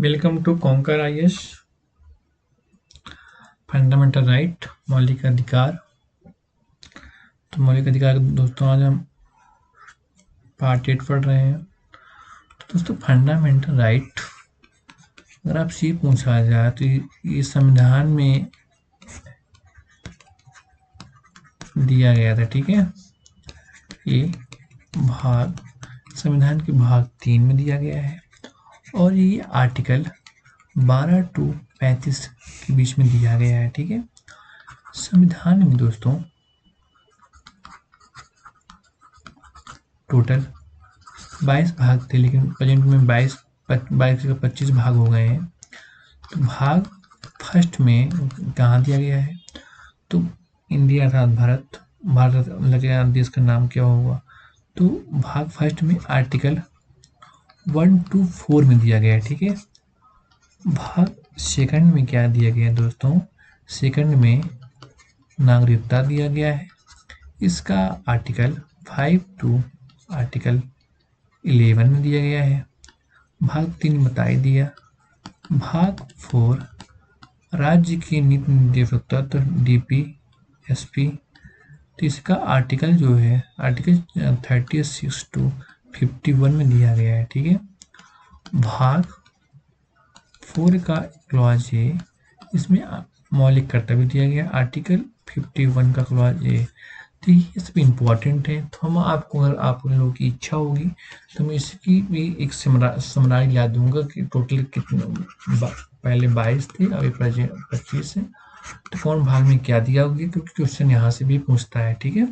Welcome to Conquer IAS fundamental right मौलिक अधिकार। तो मौलिक अधिकार दोस्तों आज हम पार्ट 8 पढ़ रहे हैं। तो दोस्तों फंडामेंटल राइट अगर आपसे ये पूछा जाए तो ये संविधान में दिया गया था, ठीक है। ये भाग संविधान के भाग 3 में दिया गया है और ये आर्टिकल 12 टू 35 के बीच में दिया गया है, ठीक है। संविधान में दोस्तों टोटल 22 भाग थे, लेकिन प्रेजेंट में 22 का 25 भाग हो गए हैं। तो भाग फर्स्ट में कहाँ दिया गया है? तो इंडिया अर्थात भारत लगेगा देश का नाम क्या होगा? तो भाग फर्स्ट में आर्टिकल 1 to 4 में दिया गया है, ठीक है। भाग सेकंड में क्या दिया गया है दोस्तों? सेकंड में नागरिकता दिया गया है। इसका आर्टिकल 5 टू आर्टिकल 11 में दिया गया है। भाग 3 बता ही दिया। भाग 4 राज्य के नीति निर्देशक तत्व DPSP। तो इसका आर्टिकल जो है आर्टिकल 36 टू 51 में दिया गया है, ठीक है। भाग 4 का क्लॉज ए, इसमें मौलिक कर्तव्य दिया गया। आर्टिकल 51 का क्लॉज ए, तो ये सब इम्पोर्टेंट है। तो हम आपको अगर आप लोगों की इच्छा होगी तो मैं इसकी भी एक समराई ला दूंगा कि टोटल कितने पहले 22 थे, अभी प्रेजेंट 25 है। तो कौन भाग में क्या दिया होगी, क्योंकि क्वेश्चन यहाँ से भी पूछता है, ठीक है।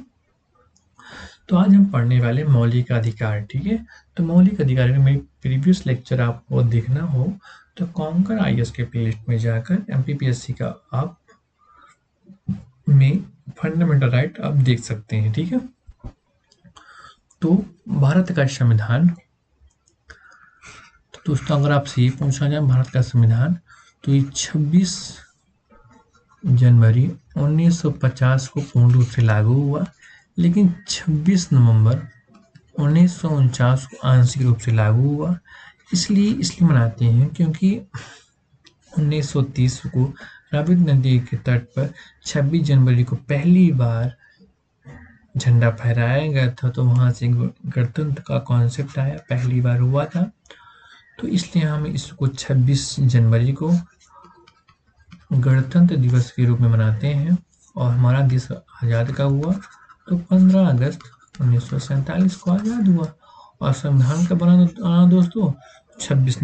तो आज हम पढ़ने वाले मौलिक अधिकार, ठीक है। तो मौलिक अधिकार में मेरी प्रीवियस लेक्चर आपको देखना हो तो कॉन्कर आईएएस के प्लेलिस्ट में जाकर MPPSC का आप में फंडामेंटल राइट आप देख सकते हैं, ठीक है। तो भारत का संविधान, तो दोस्तों अगर आपसे ये पूछा जाए भारत का संविधान, तो ये 26 जनवरी 1950 को पूर्ण रूप से लागू हुआ, लेकिन 26 नवंबर 1949 को आंशिक रूप से लागू हुआ। इसलिए मनाते हैं क्योंकि 1930 को रावी नदी के तट पर 26 जनवरी को पहली बार झंडा फहराया गया था, तो वहां से गणतंत्र का कॉन्सेप्ट आया, पहली बार हुआ था। तो इसलिए हम इसको 26 जनवरी को गणतंत्र दिवस के रूप में मनाते हैं। और हमारा देश आज़ाद कब हुआ? तो 15 अगस्त 1947 को आज़ाद हुआ। और संविधान का बना दोस्तों 26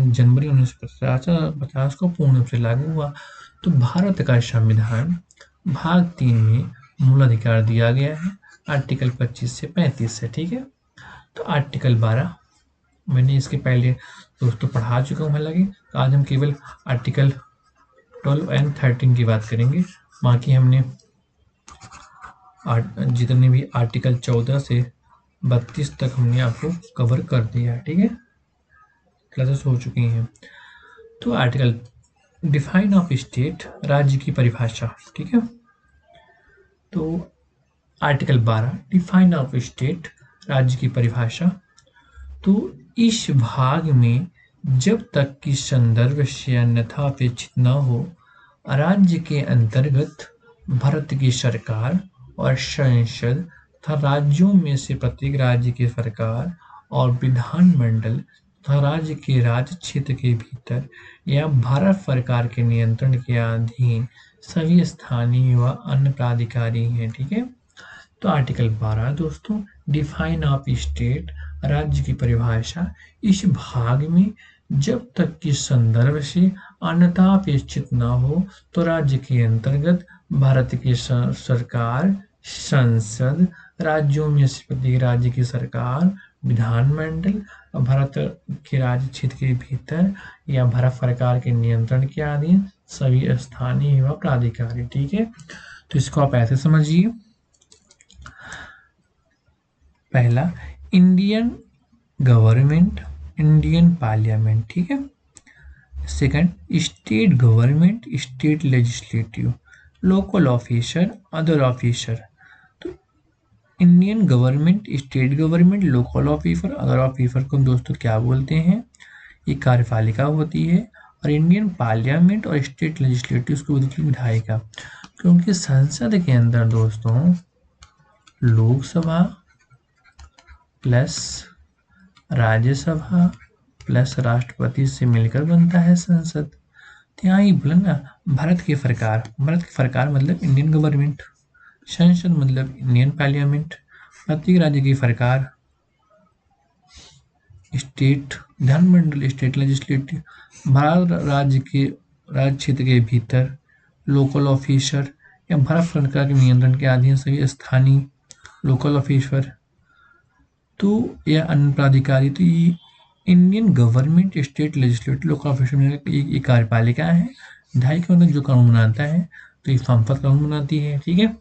जनवरी 1950 को पूर्ण रूप से लागू हुआ। तो भारत का संविधान भाग 3 में मूल अधिकार दिया गया है, आर्टिकल 25 से 35 से, ठीक है। तो आर्टिकल 12 मैंने इसके पहले दोस्तों पढ़ा चुका हूँ, हालांकि आज हम केवल आर्टिकल 12 एंड 13 की बात करेंगे। बाकी हमने जितने भी आर्टिकल 14 से 32 तक हमने आपको कवर कर दिया, ठीक है। क्लासेस हो चुकी हैं। तो आर्टिकल डिफाइन ऑफ स्टेट, राज्य की परिभाषा, ठीक है। तो आर्टिकल 12 डिफाइन ऑफ स्टेट, राज्य की परिभाषा। तो इस भाग में जब तक कि संदर्भ से अन्यथा अपेक्षित न हो, राज्य के अंतर्गत भारत की सरकार और संसद तथा राज्यों में से प्रत्येक राज्य की सरकार और विधानमंडल तथा राज्य के राज्य क्षेत्र के भीतर या भारत सरकार के नियंत्रण के अधीन सभी स्थानीय व अन्य प्राधिकारी हैं, ठीक है। तो आर्टिकल 12 दोस्तों डिफाइन ऑफ स्टेट, राज्य की परिभाषा। इस भाग में जब तक कि संदर्भ से अन्यथा अपेक्षित न हो, तो राज्य के अंतर्गत भारत की सरकार, संसद, राज्यों में से प्रत्येक राज्य की सरकार, विधानमंडल और भारत के राज्य क्षेत्र के भीतर या भारत सरकार के नियंत्रण के अधीन सभी स्थानीय व प्राधिकारी, ठीक है। तो इसको आप ऐसे समझिए, पहला इंडियन गवर्नमेंट, इंडियन पार्लियामेंट, ठीक है। Second state government, state legislative, local officer, other officer. तो Indian government, state government, local officer, other officer को दोस्तों क्या बोलते हैं? ये कार्यपालिका होती है, और इंडियन पार्लियामेंट और स्टेट लेजिस्लेटिव को बोलती है विधायिका। क्योंकि संसद के अंदर दोस्तों लोकसभा प्लस राज्यसभा प्लस राष्ट्रपति से मिलकर बनता है संसद। तो यहाँ ये बोला ना, भारत के सरकार मतलब इंडियन गवर्नमेंट, संसद मतलब इंडियन पार्लियामेंट, प्रत्येक राज्य की सरकार स्टेट विधानमंडल, स्टेट लेजिस्लेटिव, भारत राज्य क्षेत्र के भीतर लोकल ऑफिसर या भारत सरकार के नियंत्रण के अधीन सभी स्थानीय लोकल ऑफिसर तो या अन्य प्राधिकारी। तो ये Indian government, state legislative, local officer में ये कार्यपालिका है। विधायिका के अंदर जो कानून बनाता है तो ये संसद कानून बनाती है, ठीक है।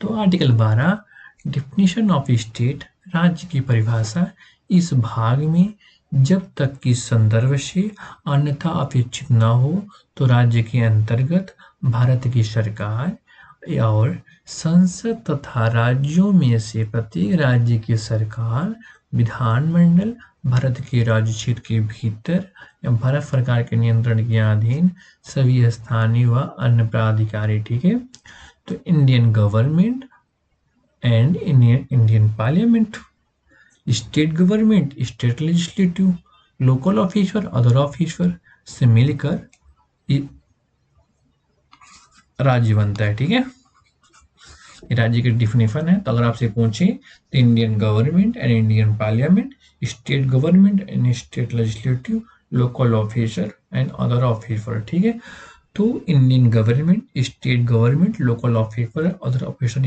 तो आर्टिकल 12 डिफिनीशन ऑफ स्टेट, राज्य की परिभाषा। इस भाग में जब तक कि संदर्भ से अन्यथा अपेक्षित न हो तो राज्य के अंतर्गत भारत की सरकार और संसद तथा राज्यों में से प्रत्येक राज्य की सरकार, विधानमंडल, भारत के राज्य क्षेत्र के भीतर या भारत सरकार के नियंत्रण के अधीन सभी स्थानीय व अन्य प्राधिकारी, ठीक है। तो Indian government and Indian parliament, state government, state legislative, local officer, other officer से मिलकर राज्य बनता है, ठीक है। राज्य की डिफिनेशन है। तो अगर आपसे पूछे तो Indian government and Indian parliament, state government and state legislative, local officer and other officer, ठीक है। तो Indian government, state government, local officer, other officer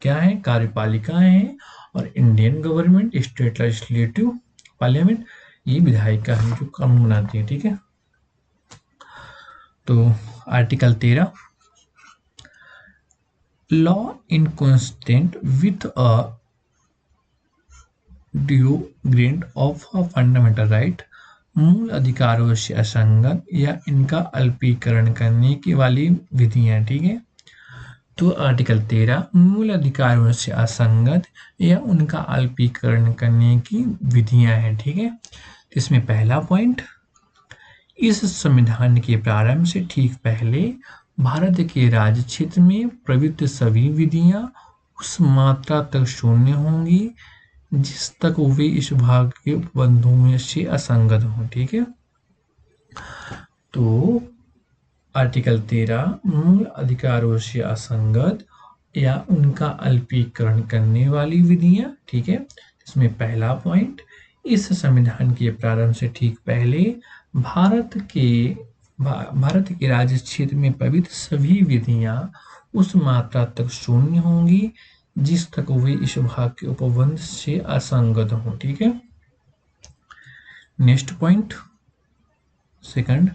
क्या है? कार्यपालिकाएं हैं। और Indian government, state legislative, parliament ये विधायिका है जो कानून बनाती है, ठीक है। तो article 13 law inconsistent with a due grade of a fundamental right, मूल अधिकारों से असंगत या इनका अल्पीकरण करने की वाली विधियां, ठीक है। तो आर्टिकल 13 मूल अधिकारों से असंगत या उनका अल्पीकरण करने की विधियां हैं, ठीक है। इसमें पहला पॉइंट, इस संविधान के प्रारंभ से ठीक पहले भारत के राज्य क्षेत्र में प्रवृत्त सभी विधियां उस मात्रा तक शून्य होंगी जिस तक वे इस भाग के उपबंधों में से असंगत हों, ठीक है। तो आर्टिकल 13 मूल अधिकारों से असंगत या उनका अल्पीकरण करने वाली विधियां, ठीक है। इसमें पहला पॉइंट, इस संविधान के प्रारंभ से ठीक पहले भारत के राज्य क्षेत्र में प्रवृत्त सभी विधियां उस मात्रा तक शून्य होंगी जिस तक वे इस भाग के उपबंध से असंगत हों, ठीक है। नेक्स्ट पॉइंट सेकंड,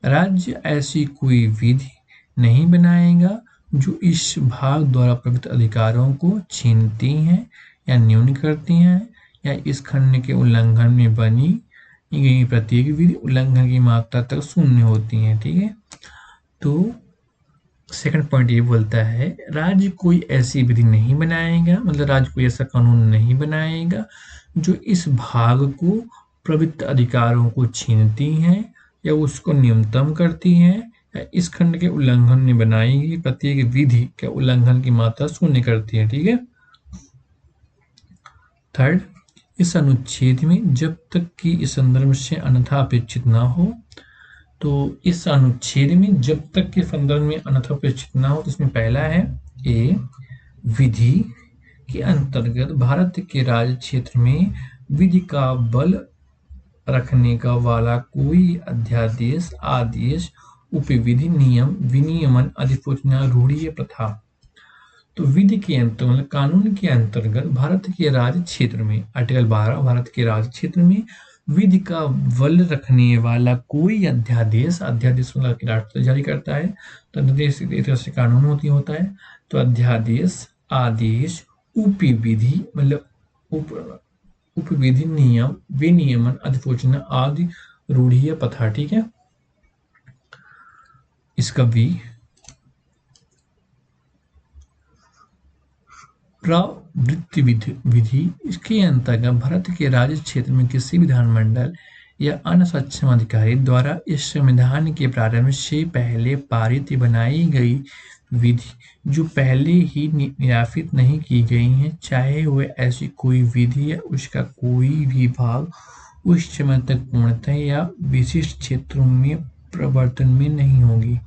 राज्य ऐसी कोई विधि नहीं बनाएगा जो इस भाग द्वारा प्रवृत्त अधिकारों को छीनती हैं या न्यून करती हैं या इस खंड के उल्लंघन में बनी गई प्रत्येक विधि उल्लंघन की मात्रा तक शून्य होती है, ठीक है। तो सेकंड पॉइंट ये बोलता है राज्य कोई ऐसी विधि नहीं बनाएगा, मतलब राज्य कोई ऐसा कानून नहीं बनाएगा जो इस भाग को प्रवृत्त अधिकारों को छीनती हैं या उसको न्यूनतम करती हैं या इस खंड के उल्लंघन में बनाई गई प्रत्येक विधि के उल्लंघन की मात्रा शून्य करती है, ठीक है। थर्ड, इस अनुच्छेद में जब तक कि इस संदर्भ से अन्यथा अपेक्षित ना हो, तो इस अनुच्छेद में जब तक के संदर्भ में अन्यथा अपेक्षित ना हो, तो इसमें पहला है ए, विधि के अंतर्गत भारत के राज्य क्षेत्र में विधि का बल रखने का वाला कोई अध्यादेश, आदेश, उपविधि, नियम, विनियमन, अधिसूचना, रूढ़ि या प्रथा। तो विधि के अंतर्गत मतलब कानून के अंतर्गत भारत के राज्य क्षेत्र में, आर्टिकल 12 भारत के राज्य क्षेत्र में विधि का बल रखने वाला कोई अध्यादेश, अध्यादेश मतलब राष्ट्रपति जारी करता है, तो अध्यादेश एक तरह से कानून होता है। तो अध्यादेश, आदेश, उपविधि मतलब उपविधि, नियम, विनियमन, अधिसूचना आदि, रूढ़ि या प्रथा, ठीक है। इसका भी प्रवृत्ति विधि, इसके अंतर्गत भारत के राज्य क्षेत्र में किसी विधानमंडल या अन्य सक्षम अधिकारी द्वारा इस संविधान के प्रारंभ से पहले पारित बनाई गई विधि जो पहले ही निरापित नहीं की गई हैं, चाहे वह ऐसी कोई विधि या उसका कोई भी भाग उस समय तक पूर्णतः या विशिष्ट क्षेत्रों में प्रवर्तन में नहीं होगी।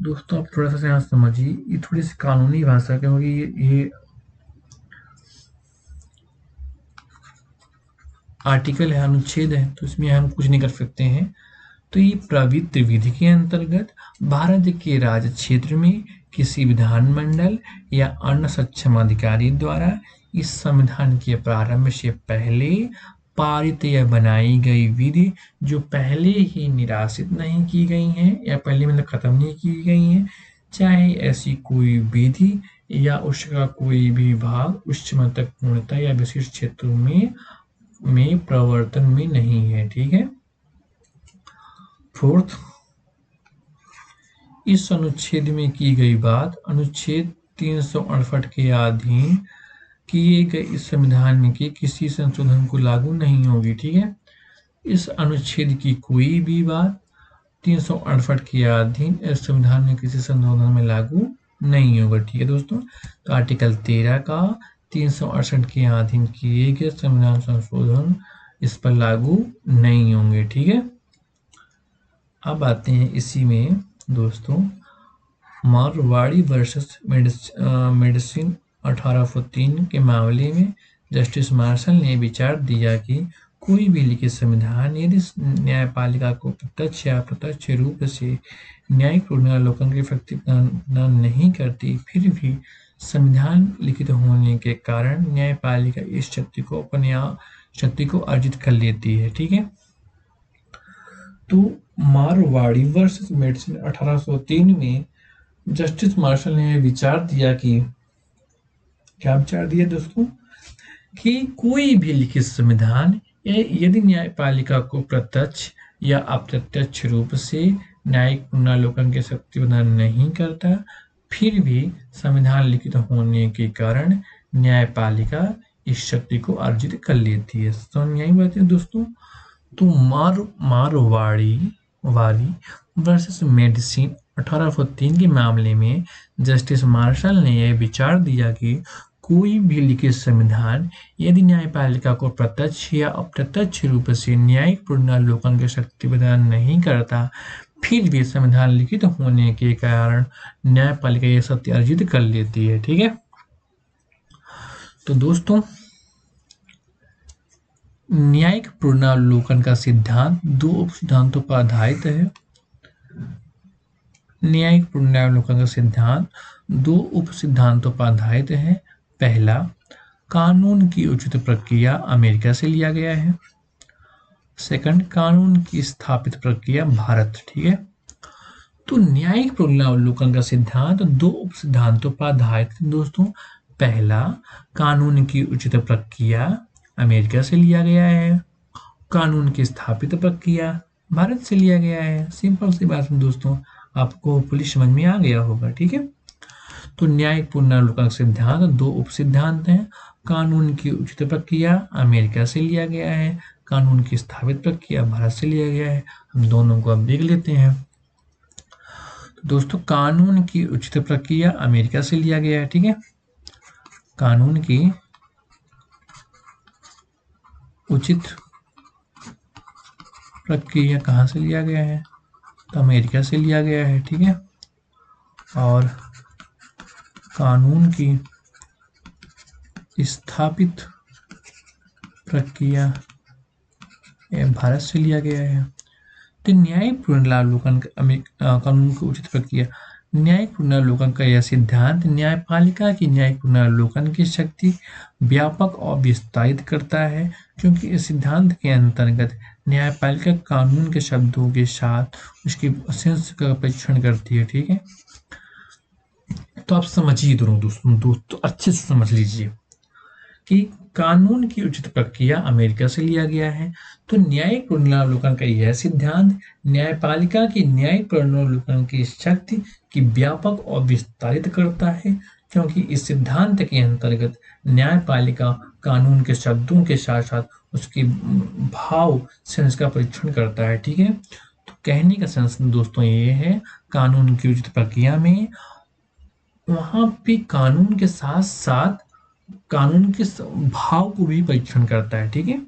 दोस्तों आप थोड़ा सा यहाँ समझिए, ये थोड़ी सी कानूनी भाषा क्योंकि ये आर्टिकल है, अनुच्छेद है, तो इसमें हम कुछ नहीं कर सकते हैं। तो ये प्रवृत्ति विधि के अंतर्गत भारत के राज्य क्षेत्र में किसी विधानमंडल या अन्य सक्षम अधिकारी द्वारा इस संविधान के प्रारंभ से पहले पारित या बनाई गई विधि जो पहले ही निराशित नहीं की गई हैं या पहले मतलब खत्म नहीं की गई हैं, चाहे ऐसी कोई विधि या उसका कोई भी भाग उस समय तक पूर्णतः या विशिष्ट क्षेत्रों में प्रवर्तन में नहीं है। ठीक है। फोर्थ, इस अनुच्छेद में की गई बात अनुच्छेद 368 के अधीन किए गए इस संविधान के किसी संशोधन को लागू नहीं होगी। ठीक है। इस अनुच्छेद की कोई भी बात 368 के अधीन इस संविधान में किसी संशोधन में लागू नहीं होगा। ठीक है दोस्तों। तो आर्टिकल 13 का 368 के अधीन किए गए संविधान संशोधन इस पर लागू नहीं होंगे। ठीक है। अब आते हैं इसी में दोस्तों मारवाड़ी वर्सेस मेडिसिन 1803 के मामले में जस्टिस मार्शल ने विचार दिया कि कोई भी लिखित संविधान यदि न्यायपालिका को प्रत्यक्ष या अप्रत्यक्ष रूप से न्यायिक पुनरावलोकन की शक्ति प्रदान नहीं करती, फिर भी संविधान लिखित होने के कारण न्यायपालिका इस शक्ति को अर्जित कर लेती है। ठीक है। तो मारवाड़ी वर्सेस मेडिसिन 1803 में जस्टिस मार्शल ने विचार दिया कि क्या विचार दिया दोस्तों कि कोई भी लिखित संविधान यदि न्यायपालिका को प्रत्यक्ष या अप्रत्यक्ष रूप से न्यायिक पुनरावलोकन की शक्ति प्रदान नहीं करता, फिर भी संविधान लिखित होने के कारण न्यायपालिका इस शक्ति को अर्जित कर लेती है। समझ आई बात है दोस्तों। तो मारवाड़ी वर्सेस मेडिसिन 1803 के मामले में जस्टिस मार्शल ने यह विचार दिया कि कोई भी लिखित संविधान यदि न्यायपालिका को प्रत्यक्ष या अप्रत्यक्ष रूप से न्यायिक पुनरावलोकन की शक्ति प्रदान नहीं करता, फिर भी संविधान लिखित होने के कारण न्यायपालिका यह शक्ति अर्जित कर लेती है। ठीक है। तो दोस्तों न्यायिक पुनरावलोकन का सिद्धांत दो उप सिद्धांतों पर आधारित है। न्यायिक पुनरावलोकन का सिद्धांत दो उप सिद्धांतों पर आधारित है। पहला, कानून की उचित प्रक्रिया अमेरिका से लिया गया है। सेकंड, कानून की स्थापित प्रक्रिया भारत। ठीक है। तो न्यायिक पुनरावलोकन का सिद्धांत दो उप सिद्धांतों पर आधारित है दोस्तों। पहला, कानून की उचित प्रक्रिया अमेरिका से लिया गया है। कानून की स्थापित प्रक्रिया भारत से लिया गया है। सिंपल सी बात है दोस्तों, आपको पुलिस समझ में आ गया होगा। ठीक है। तो न्यायिक पुनरावलोकन सिद्धांत दो उप सिद्धांत हैं। कानून की उचित प्रक्रिया अमेरिका से लिया गया है, कानून की स्थापित प्रक्रिया भारत से लिया गया है। हम दोनों को अब देख लेते हैं। तो दोस्तों कानून की उचित प्रक्रिया अमेरिका से लिया गया है। ठीक है। कानून की उचित प्रक्रिया कहाँ से लिया गया है? तो अमेरिका से लिया गया है। ठीक है। और कानून की स्थापित प्रक्रिया भारत से लिया गया है। तो न्यायिक पुनरावलोकन कानून की उचित प्रक्रिया, न्यायिक पुनरावलोकन का यह सिद्धांत न्यायपालिका की न्यायिक पुनरावलोकन की शक्ति व्यापक और विस्तारित करता है, क्योंकि इस सिद्धांत के अंतर्गत न्यायपालिका कानून के शब्दों के साथ उसकी सेंस का परीक्षण करती है। ठीक है। तो आप समझिए दोस्तों अच्छे से समझ लीजिए कि कानून की उचित प्रक्रिया अमेरिका से लिया गया है। तो न्यायिक पुनरावलोकन का यह सिद्धांत न्यायपालिका की न्यायिक पुनरावलोकन की शक्ति की व्यापक और विस्तारित करता है, क्योंकि इस सिद्धांत के अंतर्गत न्यायपालिका कानून के शब्दों के साथ साथ उसके भाव से इसका परीक्षण करता है। ठीक है, तो कहने का सेंस दोस्तों ये है, कानून की उचित प्रक्रिया में वहां पे कानून के साथ साथ कानून के भाव को भी परीक्षण करता है। ठीक है,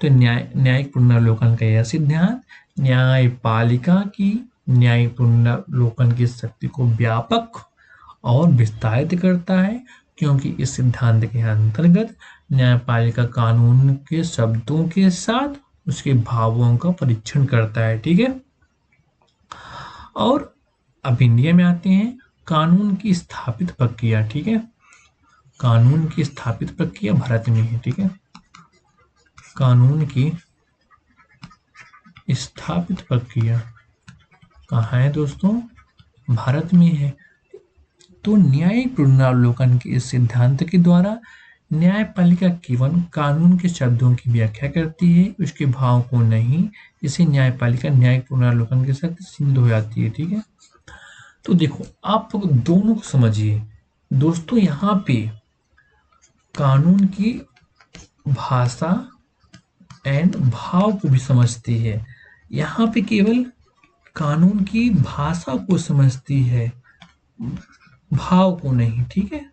तो न्यायिक पुनर्लोकन का यह सिद्धांत न्यायपालिका की न्यायिक पुनर्लोकन की शक्ति को व्यापक और विस्तारित करता है, क्योंकि इस सिद्धांत के अंतर्गत न्यायपालिका कानून के शब्दों के साथ उसके भावों का परीक्षण करता है। ठीक है, और अब इंडिया में आते हैं, कानून की स्थापित प्रक्रिया। ठीक है, कानून की स्थापित प्रक्रिया भारत में है। ठीक है, कानून की स्थापित प्रक्रिया कहाँ है दोस्तों? भारत में है। तो न्यायिक पुनरावलोकन के इस सिद्धांत के द्वारा न्यायपालिका केवल कानून के शब्दों की व्याख्या करती है, उसके भाव को नहीं। इसे न्यायपालिका न्यायिक पुनरावलोकन के साथ सीमित हो जाती है। ठीक है, तो देखो आप दोनों को समझिए दोस्तों, यहाँ पे कानून की भाषा एंड भाव को भी समझती है, यहाँ पे केवल कानून की भाषा को समझती है, भाव को नहीं। ठीक है,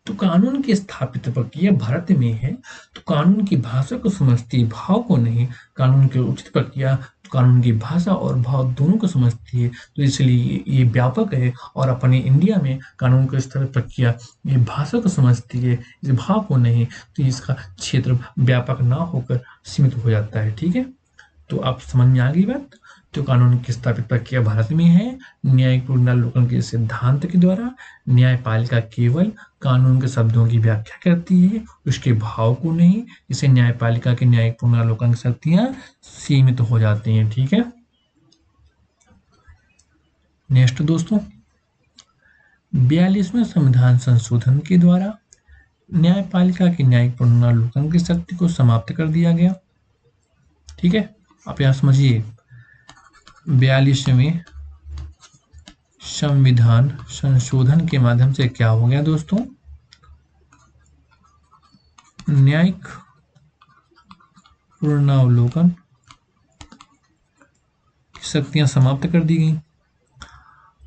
तो कानून की स्थापित प्रक्रिया भारत में है, तो कानून की भाषा को समझती है, भाव को नहीं। कानून की उचित प्रक्रिया कानून की भाषा और भाव दोनों को समझती है, तो इसलिए ये व्यापक है। और अपने इंडिया में कानून की स्थापित प्रक्रिया ये भाषा को समझती है, इस भाव को नहीं, तो इसका क्षेत्र व्यापक ना होकर सीमित हो जाता है। ठीक है, तो आप समझ में आ गई बात। तो कानून की स्थापित प्रक्रिया भारत में है, न्यायिक पुनरावलोकन के सिद्धांत के द्वारा न्यायपालिका केवल कानून के शब्दों की व्याख्या करती है, उसके भाव को नहीं। इसे न्यायपालिका के न्यायिक पुनरावलोकन की शक्तियां सीमित हो जाती हैं। ठीक है, नेक्स्ट दोस्तों, 42वें संविधान संशोधन के द्वारा न्यायपालिका की न्यायिक पुनरावलोकन की शक्ति को समाप्त कर दिया गया। ठीक है, आप यहां समझिए, 42वें संविधान संशोधन के माध्यम से क्या हो गया दोस्तों? न्यायिक पुनरावलोकन की शक्तियां समाप्त कर दी गई।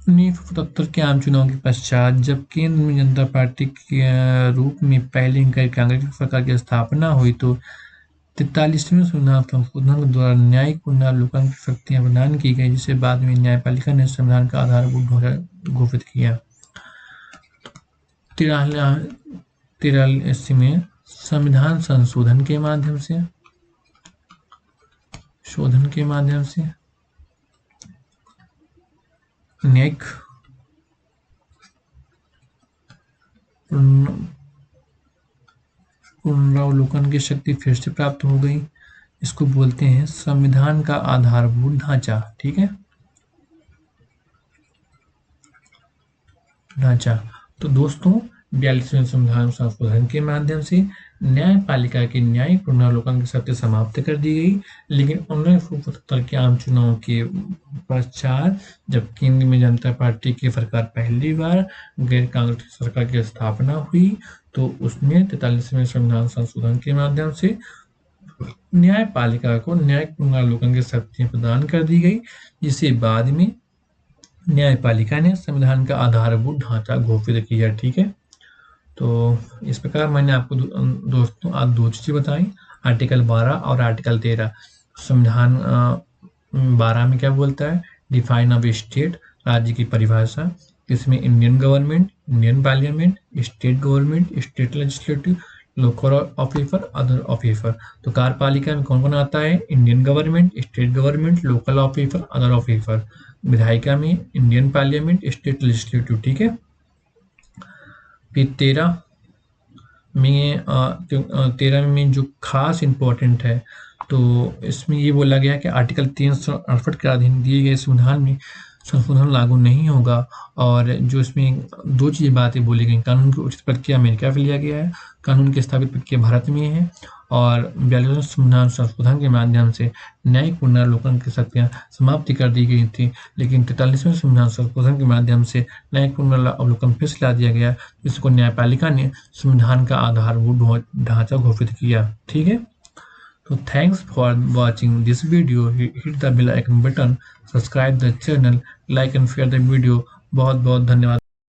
1977 के आम चुनाव के पश्चात जब केंद्र में जनता पार्टी के रूप में पहले कांग्रेस की सरकार की स्थापना हुई, तो 43वें संविधान संशोधन के द्वारा न्यायिक पुनरावलोकन की शक्तियां प्रदान की गई, जिसे बाद में न्यायपालिका ने संविधान का आधारभूत घोषित किया। 43वें संविधान संशोधन के माध्यम से न्यायिक पुनरावलोकन की शक्ति फिर से प्राप्त हो गई। इसको बोलते हैं संविधान का आधारभूत ढांचा। ठीक है, ढांचा। तो दोस्तों 42वें संविधान संशोधन के माध्यम से न्यायपालिका की न्यायिक पुनरावलोकन की शक्ति समाप्त कर दी गई, लेकिन 1977 के आम चुनाव के पश्चात जब केंद्र में जनता पार्टी की सरकार पहली बार गैर कांग्रेस सरकार की स्थापना हुई, तो उसने 43वें संविधान संशोधन के माध्यम से न्यायपालिका को न्यायिक पुनरावलोकन की शक्तियां प्रदान कर दी गई, जिसे बाद में न्यायपालिका ने संविधान का आधारभूत ढांचा घोषित किया। ठीक है, तो इस प्रकार मैंने आपको दोस्तों आज दो चीजें बताई, आर्टिकल 12 और आर्टिकल 13। संविधान 12 में क्या बोलता है? डिफाइन ऑफ स्टेट, राज्य की परिभाषा। इसमें Indian government, Indian parliament, state government, state legislative, local officer, other officer. तो कार्यपालिका में कौन कौन आता है? Indian government, state government, local officer, other officer. विधायिका में इंडियन पार्लियामेंट, स्टेट लेजिस्लेटिव। ठीक है, फिर 13 में जो खास इंपॉर्टेंट है, तो इसमें ये बोला गया कि आर्टिकल 368 के अधीन दिए गए संविधान में संशोधन लागू नहीं होगा। और जो इसमें दो चीजें बातें बोली गई, कानून की उचित प्रक्रिया अमेरिका से लिया गया है, कानून की स्थापित प्रक्रिया भारत में है, और 42वें संविधान संशोधन के माध्यम से न्यायिक पुनर्विलोकन की शक्तियाँ समाप्ति कर दी गई थी, लेकिन 43वें संविधान संशोधन के माध्यम से न्यायिक पुनर्विलोकन फिर से ला दिया गया, जिसको न्यायपालिका ने संविधान का आधारभूत ढांचा घोषित किया। ठीक है, तो thanks for watching this video. Hit the bell icon button, subscribe the channel, like and share the video. बहुत बहुत धन्यवाद।